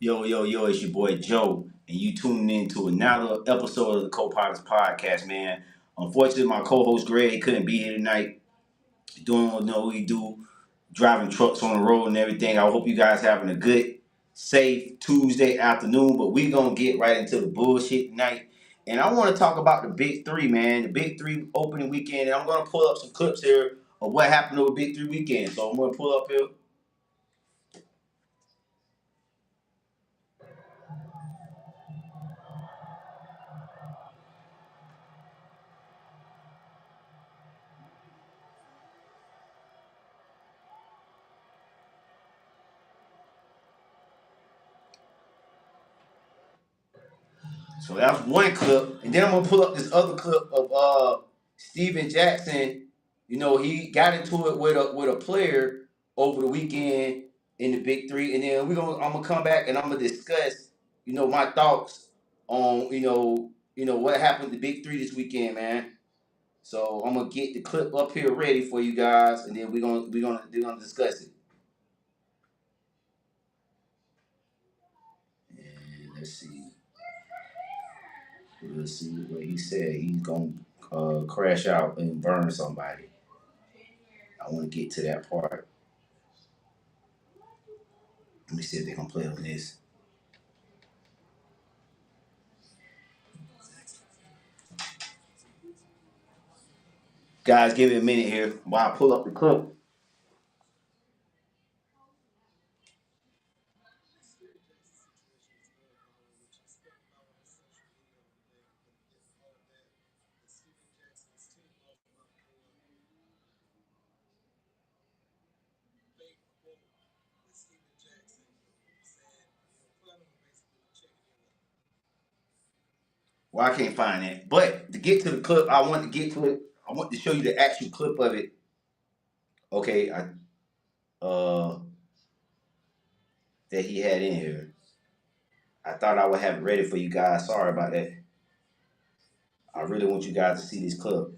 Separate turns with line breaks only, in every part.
Yo, it's your boy Joe, and you tuning in to another episode of the Co-Pilots Podcast, man. Unfortunately, my co-host Greg couldn't be here tonight, doing what he do, driving trucks on the road and everything. I hope you guys having a good, safe Tuesday afternoon, but we gonna get right into the bullshit tonight. And I want to talk about the Big Three, man. The Big Three opening weekend, and I'm gonna pull up some clips here of what happened over Big Three weekend. So I'm gonna pull up here. So that's one clip, and then I'm gonna pull up this other clip of Steven Jackson. He got into it with a player over the weekend in the Big Three, and then I'm gonna come back and I'm gonna discuss my thoughts on what happened to Big Three this weekend, man. So I'm gonna get the clip up here ready for you guys, and then we're gonna discuss it. And let's see. Let's see what he said. He's gonna crash out and burn somebody. I want to get to that part. Let me see if they can play on this. Guys, give me a minute here while I pull up the clip. Well, I can't find that. But to get to the clip, I want to get to it. I want to show you the actual clip of it. Okay, uh that he had in here. I thought I would have it ready for you guys. Sorry about that. I really want you guys to see this clip.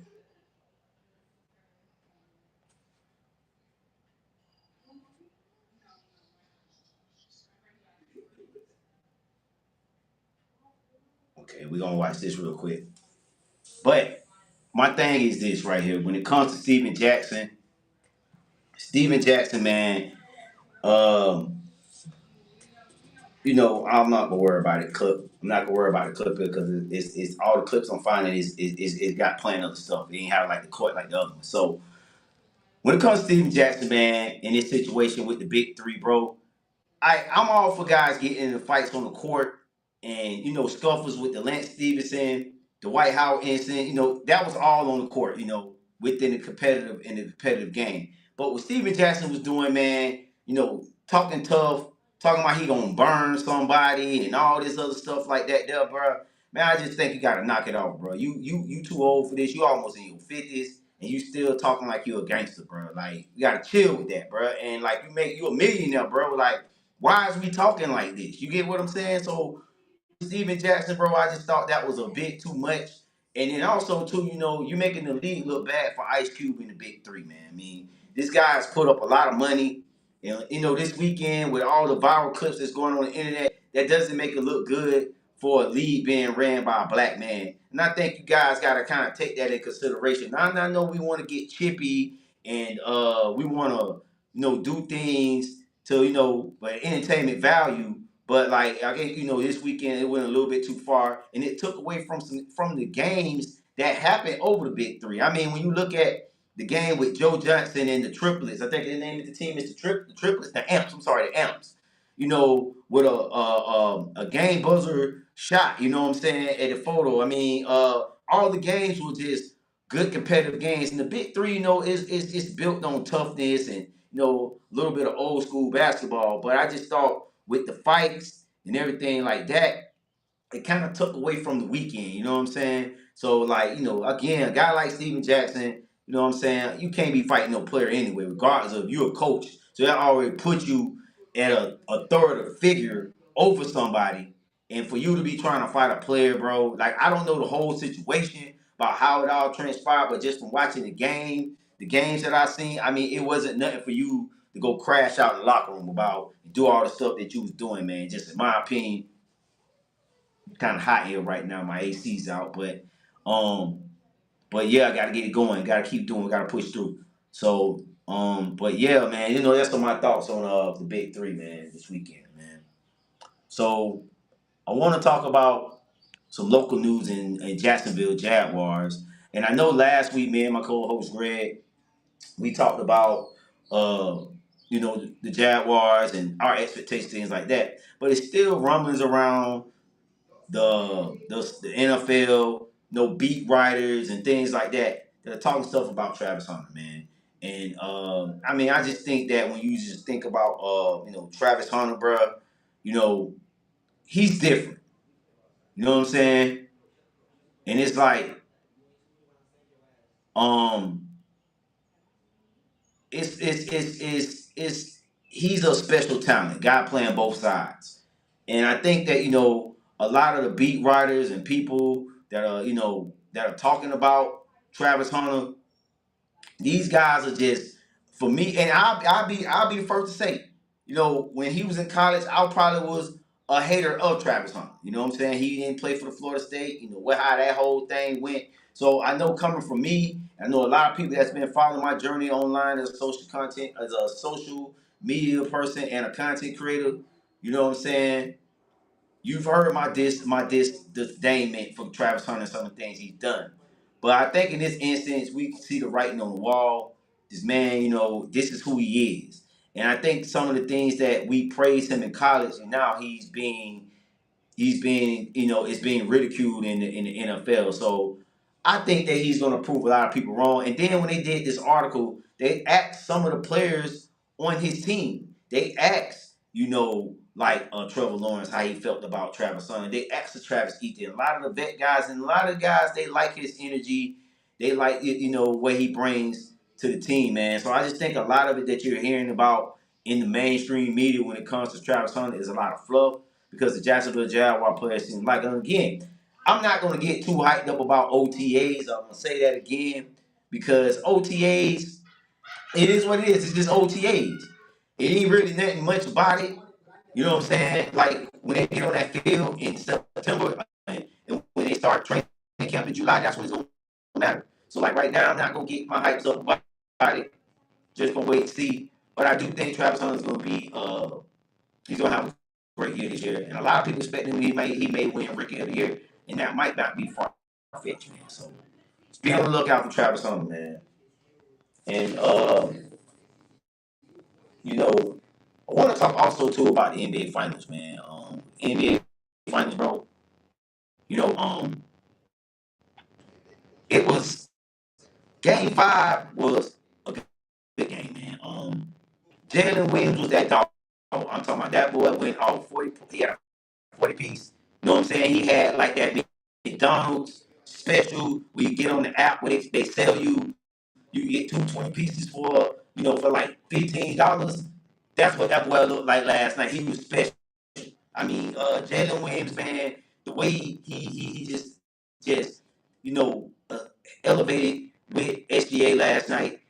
Okay, we're gonna watch this real quick. But my thing is this right here. When it comes to Steven Jackson, man, um, I'm not gonna worry about it. Clip. I'm not gonna worry about the clip because it's all the clips I'm finding is got plenty other stuff. It ain't have like the court like the other one. So when it comes to Steven Jackson, man, in this situation with the Big Three, bro, I'm all for guys getting into fights on the court and scuffles with the Lance Stevenson, the White House incident. That was all on the court. Within the competitive game. But what Steven Jackson was doing, man, talking tough, talking about he gonna burn somebody and all this other stuff like that, there, bro. Man, I just think you gotta knock it off, bro. You too old for this. You almost in your 50s and you still talking like you a gangster, bro. Like you gotta chill with that, bro. And like you a millionaire, bro. Like why is we talking like this? You get what I'm saying? So Steven Jackson, bro, I just thought that was a bit too much. And then also too, you making the league look bad for Ice Cube in the Big Three, man. I mean, this guy's put up a lot of money. And this weekend with all the viral clips that's going on the internet, that doesn't make it look good for a league being ran by a black man. And I think you guys got to kind of take that in consideration. Now, I know we want to get chippy and we want to, do things to, for entertainment value. But like I think this weekend it went a little bit too far, and it took away from the games that happened over the Big Three. I mean, when you look at the game with Joe Johnson and the Triplets, I think the name of the team is the Triplets, the Amps. I'm sorry, the Amps. With a game buzzer shot. You know what I'm saying at the photo. I mean, all the games were just good competitive games, and the Big Three, is built on toughness and a little bit of old school basketball. But I just thought with the fights and everything like that, it kind of took away from the weekend. You know what I'm saying? So, like, again, a guy like Steven Jackson, you know what I'm saying? You can't be fighting no player anyway, regardless of you're a coach. So that already puts you at a authoritative figure over somebody. And for you to be trying to fight a player, bro, like, I don't know the whole situation about how it all transpired, but just from watching the games that I seen, I mean, it wasn't nothing for you to go crash out in the locker room about do all the stuff that you was doing, man. Just in my opinion, kind of hot here right now. My AC's out, um, but yeah, I gotta get it going. Gotta keep doing. Gotta push through. So, but yeah, man, that's some of my thoughts on the big three, man, this weekend, man. So I want to talk about some local news in Jacksonville Jaguars. And I know last week, me and my co-host Greg, we talked about the Jaguars and our expectations, things like that. But it's still rumblings around the NFL, beat writers and things like that are talking stuff about Travis Hunter, man. And I mean, I just think that when you just think about Travis Hunter, bruh, he's different. You know what I'm saying? And it's like um, it's he's a special talent, guy playing both sides. And I think that a lot of the beat writers and people that are talking about Travis Hunter, these guys are just for me. And I'll be the first to say, when he was in college, I probably was a hater of Travis Hunter. You know what I'm saying? He didn't play for the Florida State. How that whole thing went. So I know coming from me, I know a lot of people that's been following my journey online as a social media person and a content creator. You know what I'm saying? You've heard my disdainment for Travis Hunter and some of the things he's done. But I think in this instance, we can see the writing on the wall. This man, this is who he is. And I think some of the things that we praised him in college, and now it's being ridiculed in the NFL. So I think that he's going to prove a lot of people wrong. And then when they did this article, they asked some of the players on his team. They asked, like Trevor Lawrence, how he felt about Travis Hunter. They asked the Travis Etienne. A lot of the vet guys and a lot of the guys, they like his energy. They like what he brings to the team, man. So I just think a lot of it that you're hearing about in the mainstream media when it comes to Travis Hunter is a lot of fluff because the Jacksonville Jaguar players seem like, and again, I'm not going to get too hyped up about OTAs. I'm going to say that again because OTAs, it is what it is. It's just OTAs. It ain't really nothing much about it. You know what I'm saying? Like when they get on that field in September and when they start training camp in July, that's when it's going to matter. So like right now, I'm not going to get my hypes up about it. Just going to wait and see. But I do think Travis Hunter is going to be he's going to have a great year this year. And a lot of people expecting he may win Rookie of the Year. And that might not be far-fetched, man. So just be on the lookout for Travis Hunter, man. And, I want to talk also, too, about the NBA Finals, man. NBA Finals, bro. You know, um, it was Game 5 was a good game, man. Jalen Williams was that dog. I'm talking about that boy went off 40. He had a 40 piece. You know what I'm saying? He had like that McDonald's special where you get on the app where they sell you get 220 pieces for like $15. That's what that boy looked like last night. He was special. I mean, Jalen Williams, man, the way he just elevated with SGA last night.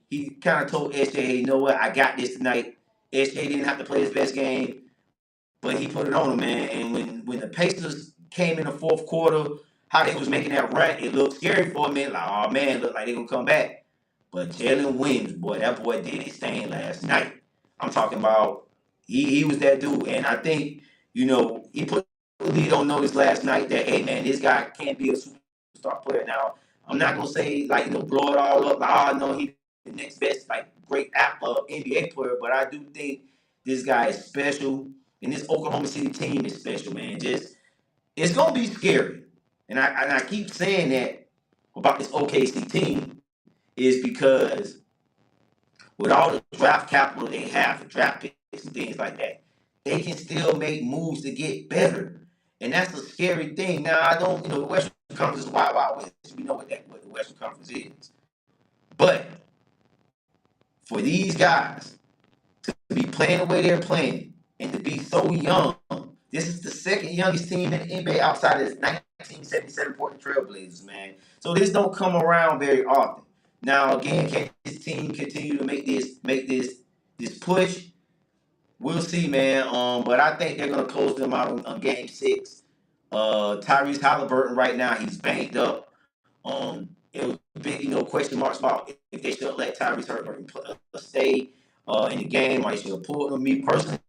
He kind of told SGA, hey, you know what, I got this tonight. SGA didn't have to play his best game, but he put it on him, man. And when the Pacers came in the fourth quarter, how they was making that run, it looked scary for a minute. Like, oh man, look like they gonna come back. But Jalen Williams, boy, that boy did his thing last night. I'm talking about he was that dude, and I think he put the lead on notice last night that hey man, this guy can't be a superstar player. Now I'm not gonna say like blow it all up. Like, oh no, he the next best like great NBA player, but I do think this guy is special, and this Oklahoma City team is special, man. Just it's gonna be scary, and I keep saying that about this OKC team is because with all the draft capital they have, the draft picks and things like that, they can still make moves to get better. And that's a scary thing. Now, I don't, the Western Conference is wild, wild west. We know what the Western Conference is. But for these guys to be playing the way they're playing and to be so young, this is the second youngest team in the NBA outside of the 1977 Portland Trailblazers, man. So this don't come around very often. Now again, can this team continue to make this this push. We'll see, man. But I think they're gonna close them out on game 6. Tyrese Halliburton right now, he's banged up. It was big, question marks about if they should let Tyrese Halliburton stay in the game or they should have pulled him. Me personally,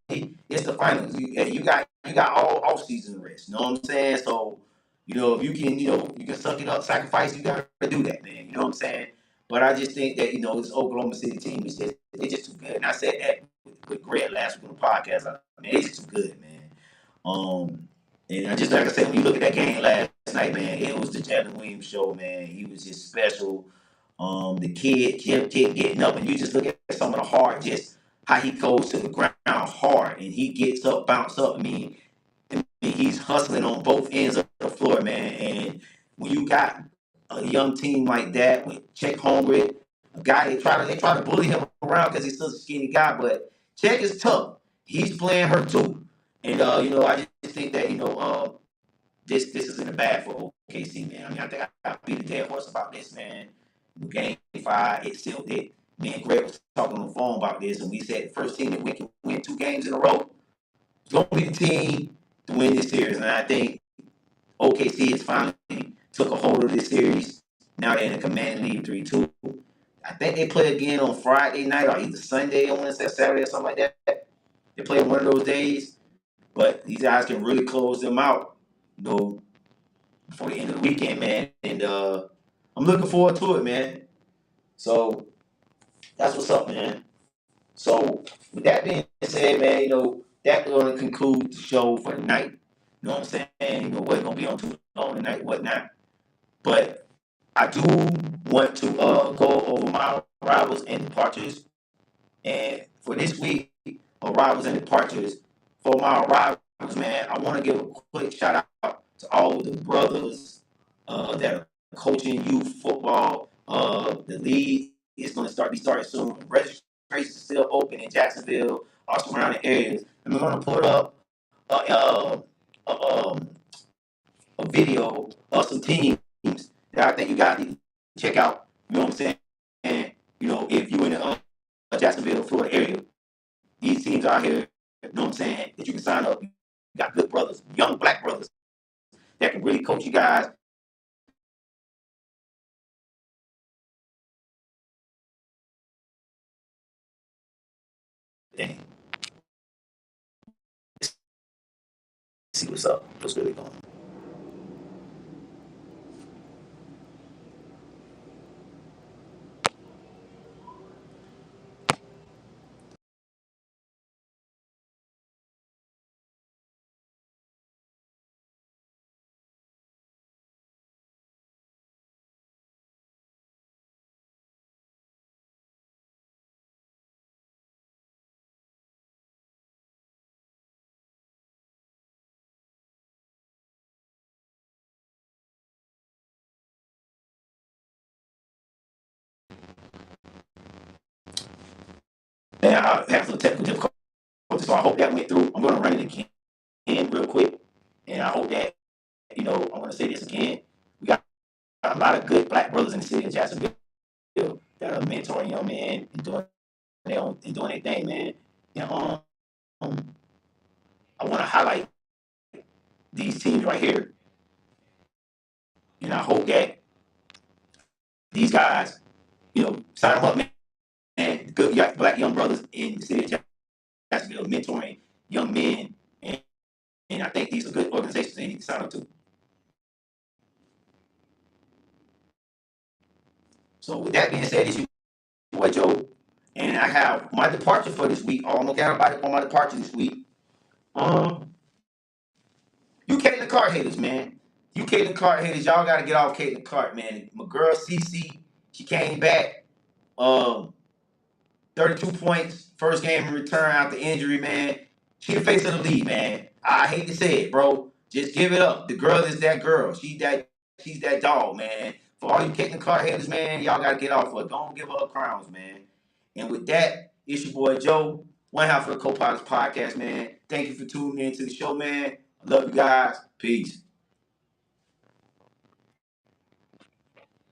it's the finals. You got all off season rest. You know what I'm saying? So, if you can, you can suck it up, sacrifice. You got to do that, man. You know what I'm saying? But I just think that this Oklahoma City team is just too good. And I said that with Greg last week on the podcast. It's just too good, man. And I just like I said, when you look at that game last night, man, it was the Jalen Williams show, man. He was just special. The kid kept getting up, and you just look at some of the hard, just how he goes to the ground hard, and he gets up, bounce up. He's hustling on both ends of the floor, man. And when you got a young team like that with Chet Holmgren, a guy they try to bully him around because he's such a skinny guy, but Chet is tough. He's playing her too, and I just think that this isn't a bad for OKC, man. I think I beat the dead horse about this, man. Game 5, it still did. Me and Greg was talking on the phone about this, and we said the first team that we can win 2 games in a row is going to be the team to win this series. And I think OKC has finally took a hold of this series. Now they're in a command lead 3-2. I think they play again on Friday night or either Sunday or Wednesday, Saturday or something like that. They play one of those days. But these guys can really close them out, before the end of the weekend, man. And I'm looking forward to it, man. So that's what's up, man. So with that being said, man, that's going to conclude the show for the night. You know what I'm saying? We're going to be on too long tonight, whatnot. But I do want to go over my arrivals and departures. And for this week, arrivals and departures. For my arrivals, man, I want to give a quick shout out to all the brothers that are coaching youth football. The league is going to be starting soon. Registration is still open in Jacksonville, or surrounding areas. And we're going to put up a, a video of some teams that I think you guys need to check out. You know what I'm saying? And, if you're in the Jacksonville, Florida area, these teams out here, you know what I'm saying, that you can sign up. You got good brothers, young black brothers that can really coach you guys. Dang. See what's up. What's really going on. And I have some technical difficulties, so I hope that went through. I'm going to run it again real quick. And I hope that, I'm going to say this again. We got a lot of good black brothers in the city of Jacksonville that are mentoring young men and doing their thing, man. And I want to highlight these teams right here. And I hope that these guys, sign them up, man. And good black young brothers in the city of Jacksonville mentoring young men. And I think these are good organizations they need to sign up to. So with that being said, it's your boy Joe. And I have my departure for this week. I'm going to everybody on my departure this week. You Caitlin Cart haters, man. You Caitlin Cart haters, y'all got to get off Caitlin Cart, man. My girl CC, she came back. 32 points, first game in return after injury, man. She the face of the league, man. I hate to say it, bro. Just give it up. The girl is that girl. She's that dog, man. For all you kicking car headers, man, y'all gotta get off her. Don't give her crowns, man. And with that, it's your boy Joe, one half of the Co-Pilots podcast, man. Thank you for tuning in to the show, man. I love you guys. Peace.